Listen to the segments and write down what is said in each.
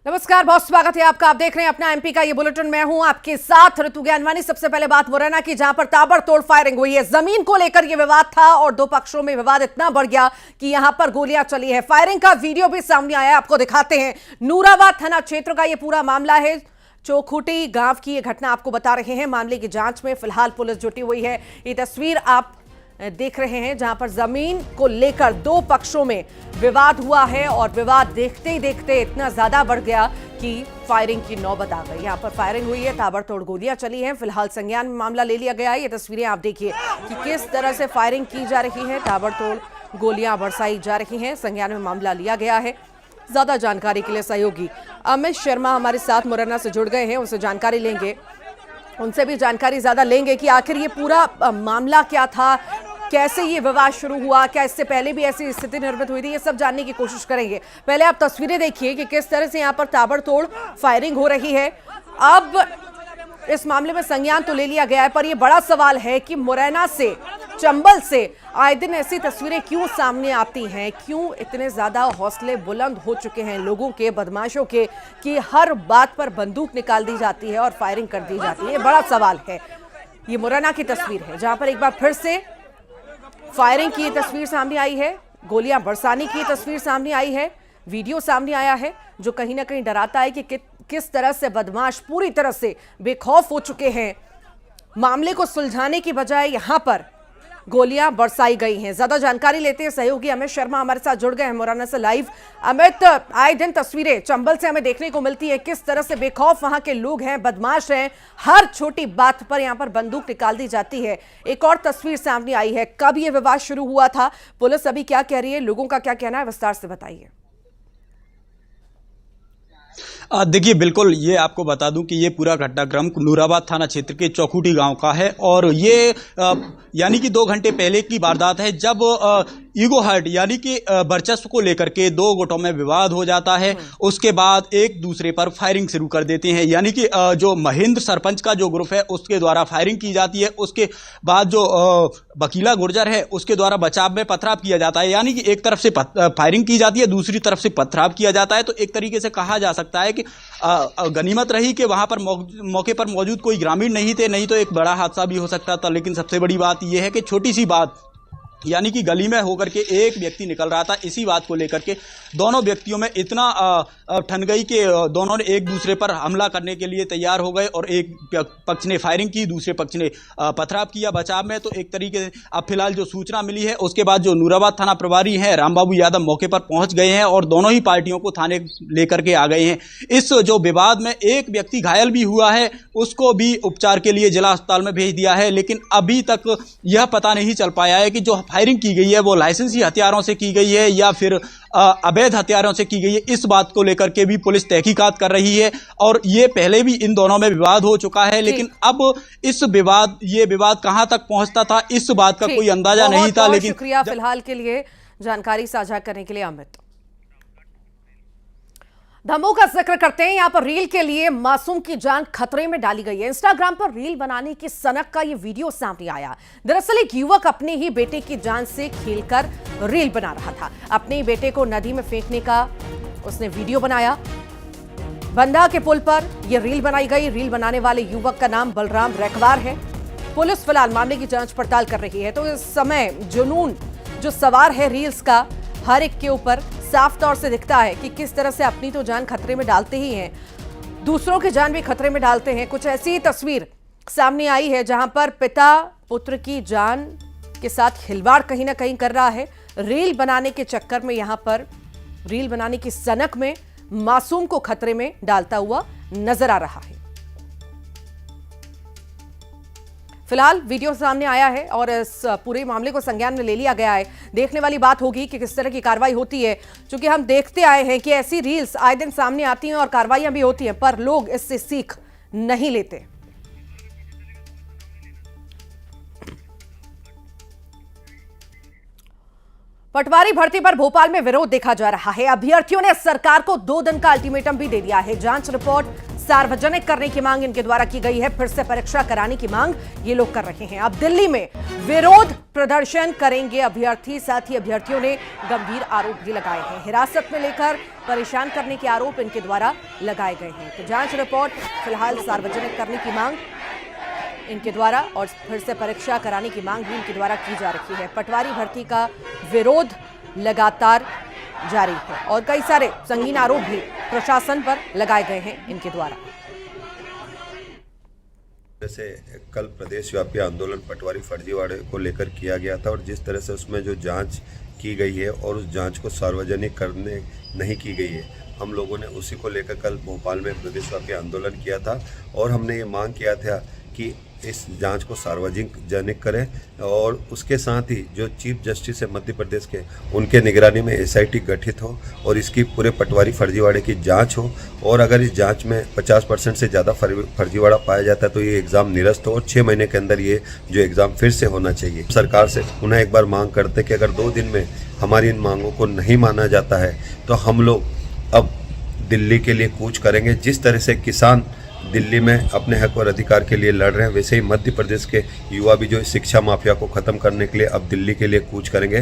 नमस्कार, बहुत स्वागत है आपका। आप देख रहे हैं अपना एमपी का ये बुलेटिन। मैं हूं आपके साथ ऋतु ज्ञानवानी। सबसे पहले बात मुरैना की, जहां पर ताबड़तोड़ फायरिंग हुई है। जमीन को लेकर यह विवाद था और दो पक्षों में विवाद इतना बढ़ गया कि यहां पर गोलियां चली है। फायरिंग का वीडियो भी सामने आया है, आपको दिखाते हैं। नूराबाद थाना क्षेत्र का यह पूरा मामला है। चौखुटी गांव की यह घटना आपको बता रहे हैं। मामले की जांच में फिलहाल पुलिस जुटी हुई है। ये तस्वीर आप देख रहे हैं जहां पर जमीन को लेकर दो पक्षों में विवाद हुआ है और विवाद देखते ही देखते इतना ज्यादा बढ़ गया कि फायरिंग की नौबत आ गई। यहां पर फायरिंग हुई है, ताबड़तोड़ गोलियां चली हैं। फिलहाल संज्ञान में मामला ले लिया गया है। ये तस्वीरें आप देखिए कि किस तरह से फायरिंग की जा रही है, ताबड़तोड़ गोलियां बरसाई जा रही हैं। संज्ञान में मामला लिया गया है। ज्यादा जानकारी के लिए सहयोगी अमित शर्मा हमारे साथ मुरैना से जुड़ गए हैं, उनसे जानकारी लेंगे। उनसे भी जानकारी ज्यादा लेंगे कि आखिर ये पूरा मामला क्या था, कैसे ये विवाद शुरू हुआ, क्या इससे पहले भी ऐसी स्थिति निर्मित हुई थी, ये सब जानने की कोशिश करेंगे। पहले आप तस्वीरें देखिए कि किस तरह से यहाँ पर ताबड़तोड़ फायरिंग हो रही है। अब इस मामले में संज्ञान तो ले लिया गया है, पर यह बड़ा सवाल है कि मुरैना से, चंबल से आए दिन ऐसी तस्वीरें क्यों सामने आती हैं, क्यों इतने ज्यादा हौसले बुलंद हो चुके हैं लोगों के, बदमाशों के, कि हर बात पर बंदूक निकाल दी जाती है और फायरिंग कर दी जाती है। बड़ा सवाल है। ये मुरैना की तस्वीर है जहां पर एक बार फिर से फायरिंग की तस्वीर सामने आई है, गोलियां बरसाने की तस्वीर सामने आई है, वीडियो सामने आया है जो कहीं ना कहीं डराता है कि किस तरह से बदमाश पूरी तरह से बेखौफ हो चुके हैं। मामले को सुलझाने की बजाय यहां पर गोलियां बरसाई गई हैं। ज्यादा जानकारी लेते हैं, सहयोगी अमित शर्मा हमारे साथ जुड़ गए हैं मुरैना से लाइव। अमित, आए दिन तस्वीरें चंबल से हमें देखने को मिलती है, किस तरह से बेखौफ वहां के लोग हैं, बदमाश हैं, हर छोटी बात पर यहां पर बंदूक निकाल दी जाती है। एक और तस्वीर सामने आई है, कब यह विवाद शुरू हुआ था, पुलिस अभी क्या कह रही है, लोगों का क्या कहना है, विस्तार से बताइए। देखिए, बिल्कुल ये आपको बता दूं कि ये पूरा घटनाक्रम नूराबाद थाना क्षेत्र के चौखुटी गांव का है और ये यानी कि 2 घंटे पहले की वारदात है, जब ईगो हर्ट यानी कि वर्चस्व को लेकर के दो गुटों में विवाद हो जाता है। उसके बाद एक दूसरे पर फायरिंग शुरू कर देते हैं, यानी कि जो महेंद्र सरपंच का जो ग्रुप है उसके द्वारा फायरिंग की जाती है। उसके बाद जो वकीला गुर्जर है उसके द्वारा बचाव में पथराव किया जाता है, यानी कि एक तरफ से फायरिंग की जाती है, दूसरी तरफ से पथराव किया जाता है। तो एक तरीके से कहा जा सकता है कि गनीमत रही कि वहां पर मौके पर मौजूद कोई ग्रामीण नहीं थे, नहीं तो एक बड़ा हादसा भी हो सकता था। लेकिन सबसे बड़ी बात यह है कि छोटी सी बात, यानी कि गली में होकर के एक व्यक्ति निकल रहा था, इसी बात को लेकर के दोनों व्यक्तियों में इतना ठन गई कि दोनों ने एक दूसरे पर हमला करने के लिए तैयार हो गए और एक पक्ष ने फायरिंग की, दूसरे पक्ष ने पथराव किया बचाव में। तो एक तरीके से अब फिलहाल जो सूचना मिली है उसके बाद जो नूराबाद थाना प्रभारी हैं रामबाबू यादव मौके पर पहुंच गए हैं और दोनों ही पार्टियों को थाने लेकर के आ गए हैं। इस जो विवाद में एक व्यक्ति घायल भी हुआ है, उसको भी उपचार के लिए जिला अस्पताल में भेज दिया है। लेकिन अभी तक यह पता नहीं चल पाया है कि जो फायरिंग की गई है वो लाइसेंसी हथियारों से की गई है या फिर अवैध हथियारों से की गई है। इस बात को लेकर के भी पुलिस तहकीकात कर रही है और ये पहले भी इन दोनों में विवाद हो चुका है। लेकिन अब ये विवाद कहां तक पहुंचता था, इस बात का कोई अंदाजा नहीं था। लेकिन शुक्रिया फिलहाल के लिए जानकारी साझा करने के लिए अमित। धमों का जिक्र करते हैं। यहां पर रील के लिए मासूम की जान खतरे में डाली गई है। इंस्टाग्राम पर रील बनाने की सनक का यह वीडियो सामने आया। दरअसल एक युवक अपने ही बेटे की जान से खेलकर रील बना रहा था। अपने ही बेटे को नदी में फेंकने का उसने वीडियो बनाया। बंदा के पुल पर यह रील बनाई गई। रील बनाने वाले युवक का नाम बलराम रैकवार है। पुलिस फिलहाल मामले की जांच पड़ताल कर रही है। तो इस समय जुनून जो सवार है रील्स का, हर एक के ऊपर साफ तौर से दिखता है कि किस तरह से अपनी तो जान खतरे में डालते ही हैं, दूसरों की जान भी खतरे में डालते हैं। कुछ ऐसी तस्वीर सामने आई है जहां पर पिता पुत्र की जान के साथ खिलवाड़ कहीं ना कहीं कर रहा है। रील बनाने के चक्कर में, यहां पर रील बनाने की सनक में मासूम को खतरे में डालता हुआ नजर आ रहा है। फिलहाल वीडियो सामने आया है और इस पूरे मामले को संज्ञान में ले लिया गया है। देखने वाली बात होगी कि किस तरह की कार्रवाई होती है, क्योंकि हम देखते आए हैं कि ऐसी रील्स आए दिन सामने आती हैं और कार्रवाइयां भी होती हैं, पर लोग इससे सीख नहीं लेते। पटवारी भर्ती पर भोपाल में विरोध देखा जा रहा है। अभ्यर्थियों ने सरकार को 2 दिन का अल्टीमेटम भी दे दिया है। जांच रिपोर्ट सार्वजनिक करने की मांग इनके द्वारा की गई है। फिर से परीक्षा कराने की मांग ये लोग कर रहे हैं। अब दिल्ली में विरोध प्रदर्शन करेंगे अभ्यर्थी। साथ ही अभ्यर्थियों ने गंभीर आरोप भी लगाए हैं। हिरासत में लेकर परेशान करने के आरोप इनके द्वारा लगाए गए हैं। तो जांच रिपोर्ट फिलहाल सार्वजनिक करने की मांग इनके द्वारा और फिर से परीक्षा कराने की मांग भी इनके द्वारा की जा रही है। पटवारी भर्ती का विरोध लगातार जारी है और कई सारे संगीन आरोप भी प्रशासन पर लगाए गए हैं इनके द्वारा। जैसे कल प्रदेश व्यापी आंदोलन पटवारी फर्जीवाड़े को लेकर किया गया था और जिस तरह से उसमें जो जांच की गई है और उस जांच को सार्वजनिक करने नहीं की गई है, हम लोगों ने उसी को लेकर कल भोपाल में प्रदेश व्यापी आंदोलन किया था और हमने ये मांग किया था कि इस जांच को सार्वजनिक करें और उसके साथ ही जो चीफ जस्टिस है मध्य प्रदेश के, उनके निगरानी में एसआईटी गठित हो और इसकी पूरे पटवारी फर्जीवाड़े की जांच हो और अगर इस जांच में 50% से ज़्यादा फर्जीवाड़ा पाया जाता है तो ये एग्ज़ाम निरस्त हो और 6 महीने के अंदर ये जो एग्ज़ाम फिर से होना चाहिए। सरकार से पुनः एक बार मांग करते कि अगर 2 दिन में हमारी इन मांगों को नहीं माना जाता है तो हम लोग अब दिल्ली के लिए कूच करेंगे। जिस तरह से किसान दिल्ली में अपने हक और अधिकार के लिए लड़ रहे हैं, वैसे ही मध्य प्रदेश के युवा भी जो शिक्षा माफिया को खत्म करने के लिए अब दिल्ली के लिए कूच करेंगे।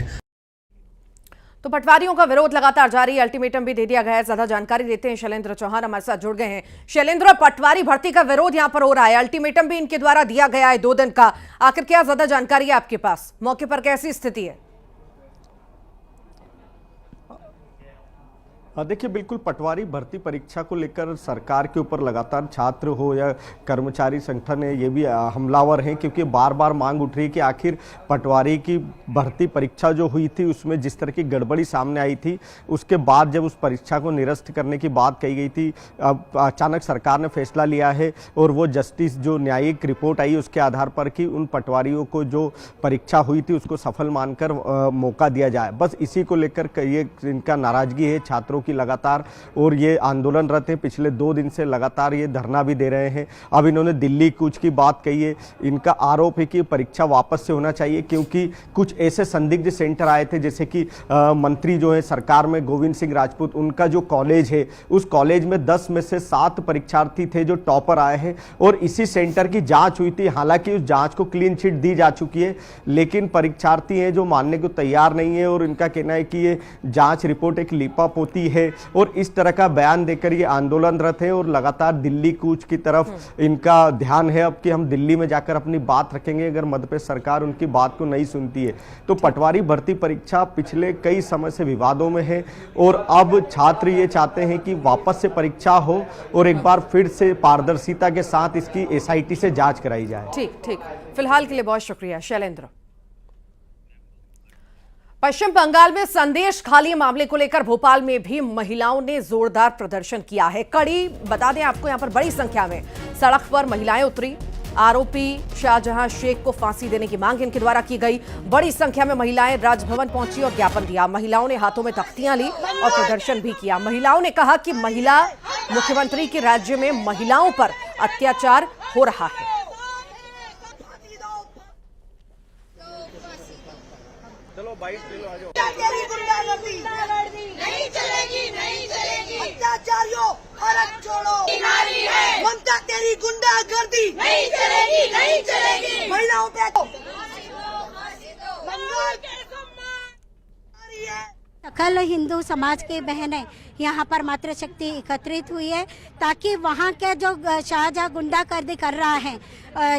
तो पटवारियों का विरोध लगातार जारी, अल्टीमेटम भी दे दिया गया है। ज्यादा जानकारी देते हैं शैलेंद्र चौहान हमारे साथ जुड़ गए हैं। शैलेंद्र, पटवारी भर्ती का विरोध यहां पर हो रहा है, अल्टीमेटम भी इनके द्वारा दिया गया है 2 दिन का। आखिर क्या ज्यादा जानकारी है आपके पास? मौके पर कैसी स्थिति है? देखिए, बिल्कुल पटवारी भर्ती परीक्षा को लेकर सरकार के ऊपर लगातार छात्र हो या कर्मचारी संगठन है, ये भी हमलावर हैं, क्योंकि बार बार मांग उठ रही है कि आखिर पटवारी की भर्ती परीक्षा जो हुई थी उसमें जिस तरह की गड़बड़ी सामने आई थी, उसके बाद जब उस परीक्षा को निरस्त करने की बात कही गई थी, अब अचानक सरकार ने फैसला लिया है और वो जस्टिस जो न्यायिक रिपोर्ट आई उसके आधार पर कि उन पटवारियों को जो परीक्षा हुई थी उसको सफल मानकर मौका दिया जाए। बस इसी को लेकर ये इनका नाराजगी है छात्रों की लगातार, और ये आंदोलनरत हैं। पिछले 2 दिन से लगातार ये धरना भी दे रहे हैं। अब इन्होंने दिल्ली कूच की बात कही है। इनका आरोप है कि परीक्षा वापस से होना चाहिए, क्योंकि कुछ ऐसे संदिग्ध सेंटर आए थे, जैसे कि मंत्री जो है सरकार में गोविंद सिंह राजपूत, उनका जो कॉलेज है उस कॉलेज में 10 में से 7 परीक्षार्थी थे जो टॉपर आए हैं और इसी सेंटर की जांच हुई थी। हालांकि उस जांच को क्लीन चिट दी जा चुकी है, लेकिन परीक्षार्थी हैं जो मानने को तैयार नहीं है और इनका कहना है कि ये जांच रिपोर्ट एक लीपापोती है और इस तरह का बयान देकर ये आंदोलनरत है और लगातार दिल्ली कूच की तरफ इनका ध्यान है। अब कि हम दिल्ली में जाकर अपनी बात रखेंगे अगर मध्य प्रदेश सरकार उनकी बात को नहीं सुनती है तो। पटवारी भर्ती परीक्षा पिछले कई समय से विवादों में है और अब छात्र ये चाहते हैं कि वापस से परीक्षा हो और एक बार फिर से पारदर्शिता के साथ इसकी एसआईटी से जांच कराई जाए। ठीक, फिलहाल के लिए बहुत शुक्रिया शैलेंद्र। पश्चिम बंगाल में संदेश खाली मामले को लेकर भोपाल में भी महिलाओं ने जोरदार प्रदर्शन किया है। कड़ी बता दें आपको, यहां पर बड़ी संख्या में सड़क पर महिलाएं उतरी। आरोपी शाहजहां शेख को फांसी देने की मांग इनके द्वारा की गई। बड़ी संख्या में महिलाएं राजभवन पहुंची और ज्ञापन दिया। महिलाओं ने हाथों में तख्तियां ली और प्रदर्शन भी किया। महिलाओं ने कहा कि महिला मुख्यमंत्री के राज्य में महिलाओं पर अत्याचार हो रहा है। तेरी गुंडागर्दी नहीं चलेगी, नहीं चलेगी। अत्याचारियों भारत छोड़ो, नारी है ममता, तेरी गुंडागर्दी नहीं चलेगी, नहीं चलेगी। महिलाओं पे बंगाल के सकल हिंदू समाज की बहनें यहाँ पर मातृशक्ति एकत्रित हुई है ताकि वहाँ के जो शाहजहां गुंडागर्दी कर रहा है,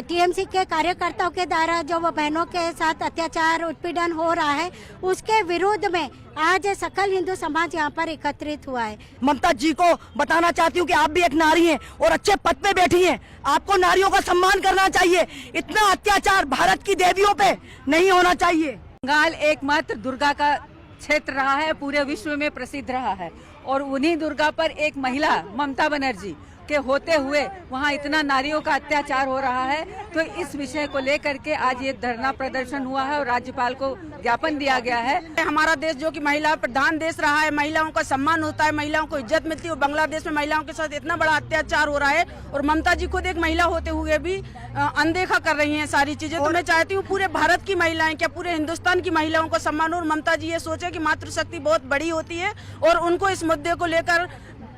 टीएमसी के कार्यकर्ताओं के द्वारा जो वो बहनों के साथ अत्याचार उत्पीड़न हो रहा है, उसके विरोध में आज सकल हिंदू समाज यहाँ पर एकत्रित हुआ है। ममता जी को बताना चाहती हूँ कि आप भी एक नारी हैं और अच्छे पद पे बैठी हैं। आपको नारियों का सम्मान करना चाहिए। इतना अत्याचार भारत की देवियों पे नहीं होना चाहिए। बंगाल एकमात्र दुर्गा का क्षेत्र रहा है, पूरे विश्व में प्रसिद्ध रहा है और उन्हीं दुर्गा पर एक महिला ममता बनर्जी के होते हुए वहाँ इतना नारियों का अत्याचार हो रहा है। तो इस विषय को लेकर के आज ये धरना प्रदर्शन हुआ है और राज्यपाल को ज्ञापन दिया गया है। हमारा देश जो कि महिला प्रधान देश रहा है, महिलाओं का सम्मान होता है, महिलाओं को इज्जत मिलती है, और बांग्लादेश में महिलाओं के साथ इतना बड़ा अत्याचार हो रहा है और ममता जी खुद एक महिला होते हुए भी अनदेखा कर रही हैं सारी चीजें। तो मैं चाहती हूँ पूरे भारत की महिलाएं, क्या पूरे हिंदुस्तान की महिलाओं को सम्मान हो और ममता जी ये सोचे कि मातृशक्ति बहुत बड़ी होती है और उनको इस मुद्दे को लेकर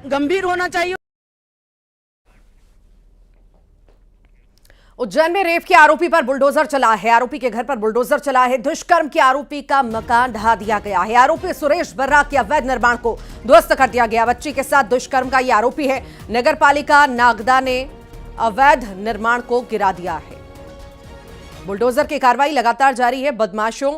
गंभीर होना चाहिए। उज्जैन में रेप के आरोपी पर बुलडोजर चला है। आरोपी के घर पर बुलडोजर चला है। दुष्कर्म के आरोपी का मकान ढहा दिया गया है। आरोपी सुरेश बर्रा के अवैध निर्माण को ध्वस्त कर दिया गया। बच्ची के साथ दुष्कर्म का यह आरोपी है। नगरपालिका नागदा ने अवैध निर्माण को गिरा दिया है। बुलडोजर की कार्रवाई लगातार जारी है। बदमाशों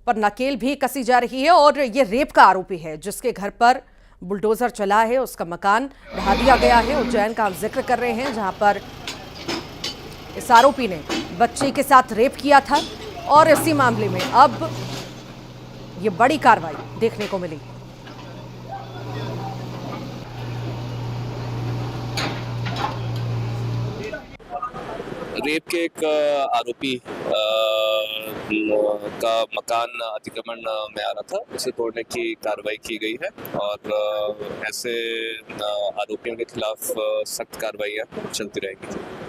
पर नकेल भी कसी जा रही है और ये रेप का आरोपी है जिसके घर पर बुलडोजर चला है, उसका मकान ढहा दिया गया है। उज्जैन का हम जिक्र कर रहे हैं जहां पर इस आरोपी ने बच्चे के साथ रेप किया था और इसी मामले में अब ये बड़ी कार्रवाई देखने को मिली। रेप के एक आरोपी का मकान अतिक्रमण में आ रहा था, उसे तोड़ने की कार्रवाई की गई है और ऐसे आरोपियों के खिलाफ सख्त कार्रवाइयाँ चलती रहेंगी।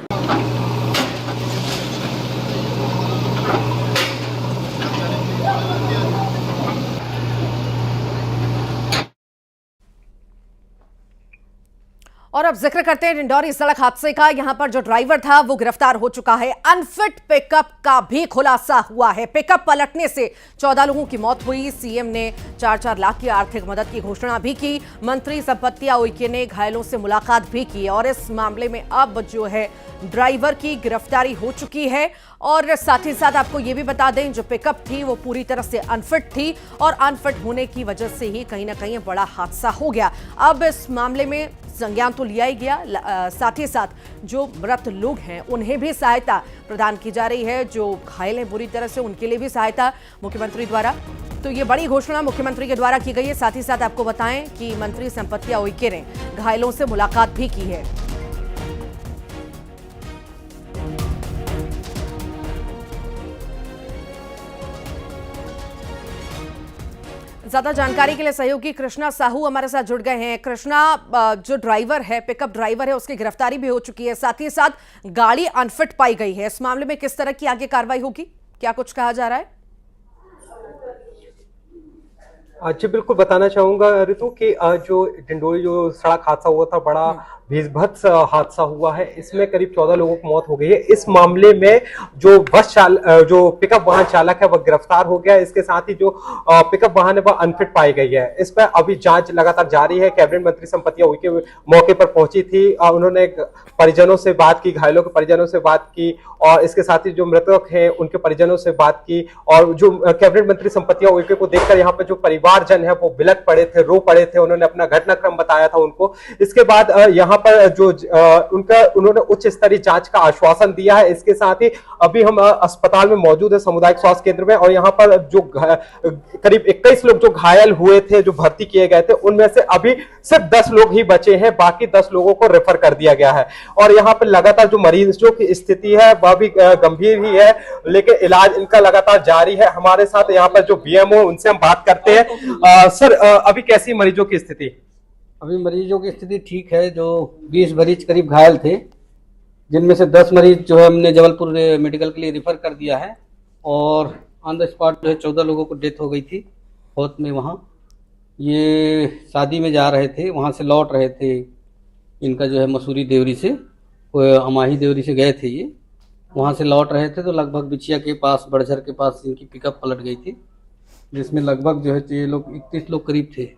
और अब जिक्र करते हैं डिंडौरी सड़क हादसे का। यहां पर जो ड्राइवर था वो गिरफ्तार हो चुका है। अनफिट पिकअप का भी खुलासा हुआ है। पिकअप पलटने से 14 लोगों की मौत हुई। सीएम ने 4-4 लाख की आर्थिक मदद की घोषणा भी की। मंत्री संपत्तिया उइके ने घायलों से मुलाकात भी की और इस मामले में अब जो है ड्राइवर की गिरफ्तारी हो चुकी है। और साथ ही साथ आपको ये भी बता दें, जो पिकअप थी वो पूरी तरह से अनफिट थी और अनफिट होने की वजह से ही कहीं ना कहीं बड़ा हादसा हो गया। अब इस मामले में संज्ञान तो लिया ही गया, साथ ही साथ जो मृत लोग हैं उन्हें भी सहायता प्रदान की जा रही है। जो घायल हैं बुरी तरह से, उनके लिए भी सहायता मुख्यमंत्री द्वारा। तो ये बड़ी घोषणा मुख्यमंत्री के द्वारा की गई है। साथ ही साथ आपको बताएं कि मंत्री संपत्तिया उइके ने घायलों से मुलाकात भी की है। ज्यादा जानकारी के लिए सहयोगी कृष्णा साहू हमारे साथ जुड़ गए हैं। कृष्णा, जो ड्राइवर है, पिकअप ड्राइवर है, उसकी गिरफ्तारी भी हो चुकी है, साथ ही साथ गाड़ी अनफिट पाई गई है। इस मामले में किस तरह की आगे कार्रवाई होगी, क्या कुछ कहा जा रहा है? जी बिल्कुल बताना चाहूंगा ऋतु कि जो डिंडोरी जो सड़क हादसा हुआ था, बड़ा भीषभत्स हादसा हुआ है। इसमें करीब 14 लोगों की मौत हो गई है। इस मामले में जो जो पिकअप वाहन चालक है वह गिरफ्तार हो गया है। इसके साथ ही जो पिकअप वाहन है वह अनफिट पाई गई है। इस पर अभी जांच लगातार जारी है। कैबिनेट मंत्री संपत्तिया उइके मौके पर पहुंची थी। उन्होंने परिजनों से बात की, घायलों के परिजनों से बात की और इसके साथ ही जो मृतक हैं उनके परिजनों से बात की। और जो कैबिनेट मंत्री संपत्तिया उइके को देखकर यहाँ पर जो परिवारजन है वो बिलख पड़े थे, रो पड़े थे। उन्होंने अपना घटनाक्रम बताया था उनको। इसके बाद यहाँ पर जो उन्होंने उच्च स्तरीय जांच का आश्वासन दिया है। इसके साथ ही अभी हम अस्पताल में मौजूद है, सामुदायिक स्वास्थ्य केंद्र में, और यहाँ पर जो करीब 21 लोग जो घायल हुए थे, जो भर्ती किए गए थे, उनमें से अभी सिर्फ 10 लोग ही बचे हैं। बाकी 10 लोगों को रेफर कर दिया गया है। और यहाँ पर लगातार जो मरीजों की स्थिति है वह भी गंभीर ही है, लेकिन इलाज इनका लगातार जारी है। हमारे साथ यहाँ पर जो बीएमओ, उनसे हम बात करते हैं। सर, अभी कैसी मरीजों की स्थिति? अभी मरीजों की स्थिति ठीक है। जो 20 मरीज करीब घायल थे, जिनमें से 10 मरीज जो है हमने जबलपुर मेडिकल के लिए रिफर कर दिया है और ऑन द स्पॉट जो है 14 लोगों को डेथ हो गई थी बहुत में। वहाँ ये शादी में जा रहे थे, वहाँ से लौट रहे थे। इनका जो है मसूरी देवरी से, अमाही देवरी से गए थे ये, वहाँ से लौट रहे थे तो लगभग बिछिया के पास, बड़झर के पास इनकी पिकअप पलट गई थी, जिसमें लगभग जो है ये लोग 31 लोग करीब थे।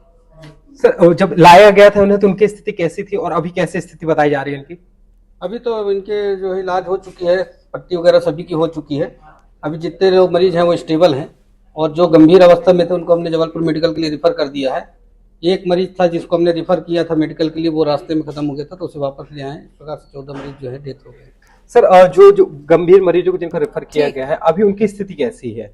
सर, जब लाया गया था उन्हें तो उनकी स्थिति कैसी थी और अभी कैसी स्थिति बताई जा रही है इनकी? अभी तो इनके जो है इलाज हो चुकी है, पट्टी वगैरह सभी की हो चुकी है। अभी जितने लोग मरीज हैं वो स्टेबल हैं और जो गंभीर अवस्था में थे उनको हमने जबलपुर मेडिकल के लिए रिफर कर दिया है। एक मरीज था जिसको हमने रिफर किया था मेडिकल के लिए, वो रास्ते में खत्म हो गया था तो उसे वापस ले आए। इस प्रकार से 14 मरीज जो है डेथ हो गए। सर, जो गंभीर मरीजों को जिनका रेफर किया गया है, अभी उनकी स्थिति कैसी है?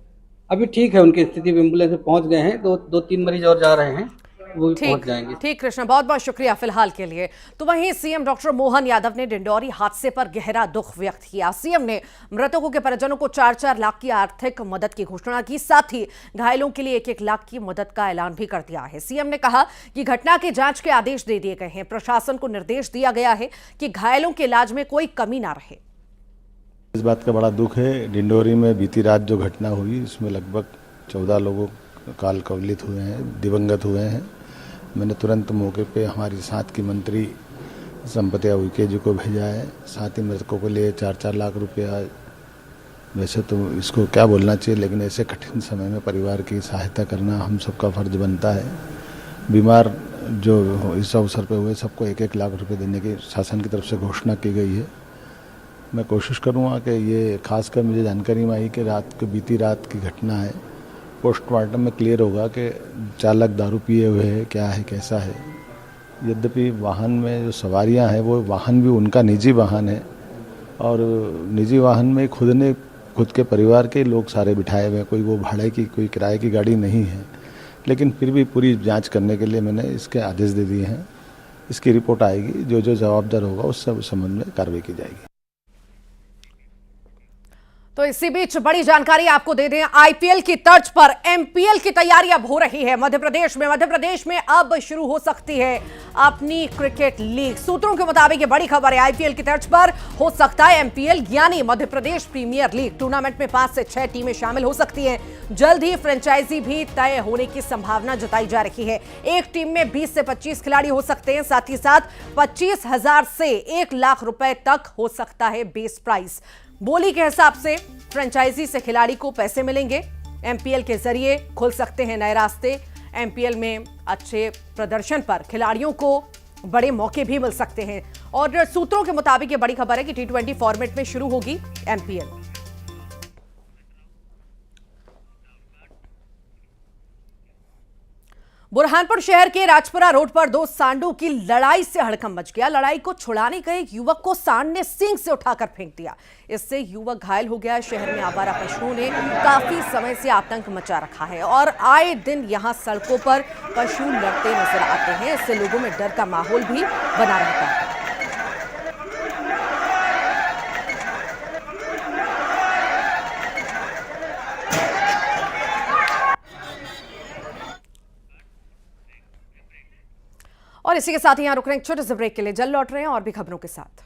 अभी ठीक है, उनकी स्थिति एम्बुलेंस में पहुंच गए हैं। 2-3 मरीज और जा रहे हैं, वो पहुंच जाएंगे। ठीक कृष्ण, बहुत बहुत शुक्रिया फिलहाल के लिए। तो वहीं सीएम डॉक्टर मोहन यादव ने डिंडौरी हादसे पर गहरा दुख व्यक्त किया। सीएम ने मृतकों के परिजनों को 4-4 लाख की आर्थिक मदद की घोषणा की, साथ ही घायलों के लिए 1-1 लाख की मदद का ऐलान भी कर दिया है। सीएम ने कहा कि घटना की जांच के आदेश दे दिए गए हैं। प्रशासन को निर्देश दिया गया है कि घायलों के इलाज में कोई कमी ना रहे। इस बात का बड़ा दुख है। डिंडोरी में बीती रात जो घटना हुई उसमें लगभग 14 लोगों काल कवलित हुए हैं, दिवंगत हुए हैं। मैंने तुरंत मौके पे हमारी साथ की मंत्री संपत्तिया उइके जी को भेजा है। साथ ही मृतकों के लिए 4-4 लाख रुपया, वैसे तो इसको क्या बोलना चाहिए, लेकिन ऐसे कठिन समय में परिवार की सहायता करना हम सबका फर्ज बनता है। बीमार जो इस अवसर पे हुए सबको 1-1 लाख रुपए देने की शासन की तरफ से घोषणा की गई है। मैं कोशिश करूँगा कि ये खासकर मुझे जानकारी में आई कि बीती रात की घटना है। पोस्टमार्टम में क्लियर होगा कि चालक दारू पिए हुए है, क्या है, कैसा है। यद्यपि वाहन में जो सवारियां हैं वो वाहन भी उनका निजी वाहन है और निजी वाहन में खुद के परिवार के लोग सारे बिठाए हुए हैं, कोई वो भाड़े की कोई किराए की गाड़ी नहीं है। लेकिन फिर भी पूरी जांच करने के लिए मैंने इसके आदेश दे दिए हैं। इसकी रिपोर्ट आएगी, जो जवाबदार होगा उस संबंध में कार्रवाई की जाएगी। तो इसी बीच बड़ी जानकारी आपको दे दें, आईपीएल की तर्ज पर एमपीएल की तैयारी अब हो रही है मध्य प्रदेश में अब शुरू हो सकती है अपनी क्रिकेट लीग। सूत्रों के मुताबिक ये बड़ी खबर है, आईपीएल की तर्ज पर हो सकता है एमपीएल यानी Madhya Pradesh premiere league. Tournament में 5 से 6 टीमें शामिल हो सकती हैं। जल्द ही फ्रेंचाइजी भी तय होने की संभावना जताई जा रही है। एक टीम में 20 से 25 खिलाड़ी हो सकते हैं। साथ ही साथ 25,000 से 1 लाख रुपए तक हो सकता है बेस प्राइस। बोली के हिसाब से फ्रेंचाइजी से खिलाड़ी को पैसे मिलेंगे। एमपीएल के जरिए खुल सकते हैं नए रास्ते। एमपीएल में अच्छे प्रदर्शन पर खिलाड़ियों को बड़े मौके भी मिल सकते हैं। और सूत्रों के मुताबिक ये बड़ी खबर है कि T20 फॉर्मेट में शुरू होगी एमपीएल। बुरहानपुर शहर के राजपुरा रोड पर 2 सांडों की लड़ाई से हड़कंप मच गया। लड़ाई को छुड़ाने गए एक युवक को सांड ने सींग से उठाकर फेंक दिया। इससे युवक घायल हो गया। शहर में आवारा पशुओं ने काफी समय से आतंक मचा रखा है और आए दिन यहां सड़कों पर पशु लड़ते नजर आते हैं। इससे लोगों में डर का माहौल भी बना रहता है। और इसी के साथ ही यहां रुक रहे हैं, छोटे से ब्रेक के लिए। जल्द लौट रहे हैं और भी खबरों के साथ।